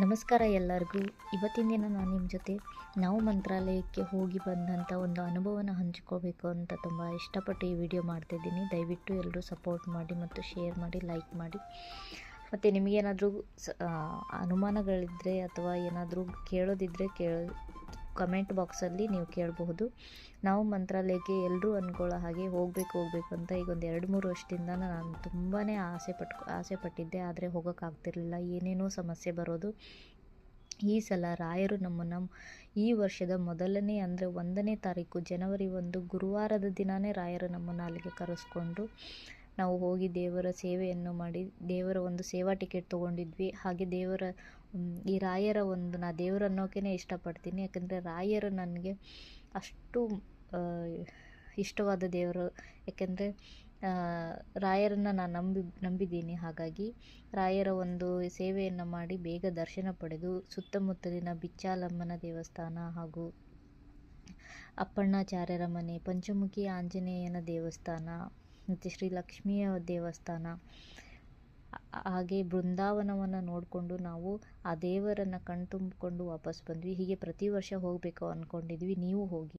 ನಮಸ್ಕಾರ ಎಲ್ಲರಿಗೂ. ಇವತ್ತಿನ ದಿನ ನಾನು ನಿಮ್ಮ ಜೊತೆ ನಾವು ಮಂತ್ರಾಲಯಕ್ಕೆ ಹೋಗಿ ಬಂದಂಥ ಒಂದು ಅನುಭವನ ಹಂಚ್ಕೋಬೇಕು ಅಂತ ತುಂಬ ಇಷ್ಟಪಟ್ಟು ಈ ವಿಡಿಯೋ ಮಾಡ್ತಿದ್ದೀನಿ. ದಯವಿಟ್ಟು ಎಲ್ಲರೂ ಸಪೋರ್ಟ್ ಮಾಡಿ ಮತ್ತು ಶೇರ್ ಮಾಡಿ, ಲೈಕ್ ಮಾಡಿ. ಮತ್ತು ನಿಮಗೇನಾದರೂ ಅನುಮಾನಗಳಿದ್ದರೆ ಅಥವಾ ಏನಾದರೂ ಕೇಳೋದಿದ್ದರೆ ಕಮೆಂಟ್ ಬಾಕ್ಸಲ್ಲಿ ನೀವು ಕೇಳಬಹುದು. ನಾವು ಮಂತ್ರಾಲಯಕ್ಕೆ ಎಲ್ಲರೂ ಅಂದ್ಕೊಳ್ಳೋ ಹಾಗೆ ಹೋಗಬೇಕು ಅಂತ ಈಗ ಒಂದು 2-3 ವರ್ಷದಿಂದ ನಾನು ತುಂಬಾ ಆಸೆ ಪಟ್ಟಿದ್ದೆ. ಆದರೆ ಹೋಗೋಕ್ಕಾಗ್ತಿರ್ಲಿಲ್ಲ, ಏನೇನೋ ಸಮಸ್ಯೆ ಬರೋದು. ಈ ಸಲ ರಾಯರು ನಮ್ಮನ್ನು ಈ ವರ್ಷದ ಮೊದಲನೇ ಅಂದರೆ 1ನೇ ತಾರೀಕು ಜನವರಿ 1 ಗುರುವಾರದ ದಿನವೇ ರಾಯರು ನಮ್ಮನ್ನು ಅಲ್ಲಿಗೆ ಕರೆಸ್ಕೊಂಡು ನಾವು ಹೋಗಿ ದೇವರ ಸೇವೆಯನ್ನು ಮಾಡಿ ದೇವರ ಒಂದು ಸೇವಾ ಟಿಕೆಟ್ ತೊಗೊಂಡಿದ್ವಿ. ಹಾಗೆ ಈ ರಾಯರ ಒಂದು ದೇವರು ಅನ್ನೋಕೆ ಇಷ್ಟಪಡ್ತೀನಿ. ಯಾಕಂದರೆ ರಾಯರು ನನಗೆ ಅಷ್ಟು ಇಷ್ಟವಾದ ದೇವರು. ಯಾಕೆಂದರೆ ರಾಯರನ್ನು ನಾನು ನಂಬಿದ್ದೀನಿ. ಹಾಗಾಗಿ ರಾಯರ ಒಂದು ಸೇವೆಯನ್ನು ಮಾಡಿ ಬೇಗ ದರ್ಶನ ಪಡೆದು ಸುತ್ತಮುತ್ತಲಿನ ಬಿಚ್ಚಾಲಮ್ಮನ ದೇವಸ್ಥಾನ ಹಾಗೂ ಅಪ್ಪಣ್ಣಾಚಾರ್ಯರ ಮನೆ, ಪಂಚಮುಖಿ ಆಂಜನೇಯನ ದೇವಸ್ಥಾನ ಮತ್ತು ಶ್ರೀ ಲಕ್ಷ್ಮಿಯ ದೇವಸ್ಥಾನ ಹಾಗೆ ಬೃಂದಾವನವನ್ನು ನೋಡಿಕೊಂಡು ನಾವು ಆ ದೇವರನ್ನು ಕಣ್ತುಂಬಿಕೊಂಡು ವಾಪಸ್ ಬಂದ್ವಿ. ಹೀಗೆ ಪ್ರತಿ ವರ್ಷ ಹೋಗಬೇಕು ಅಂದ್ಕೊಂಡಿದ್ವಿ. ನೀವು ಹೋಗಿ.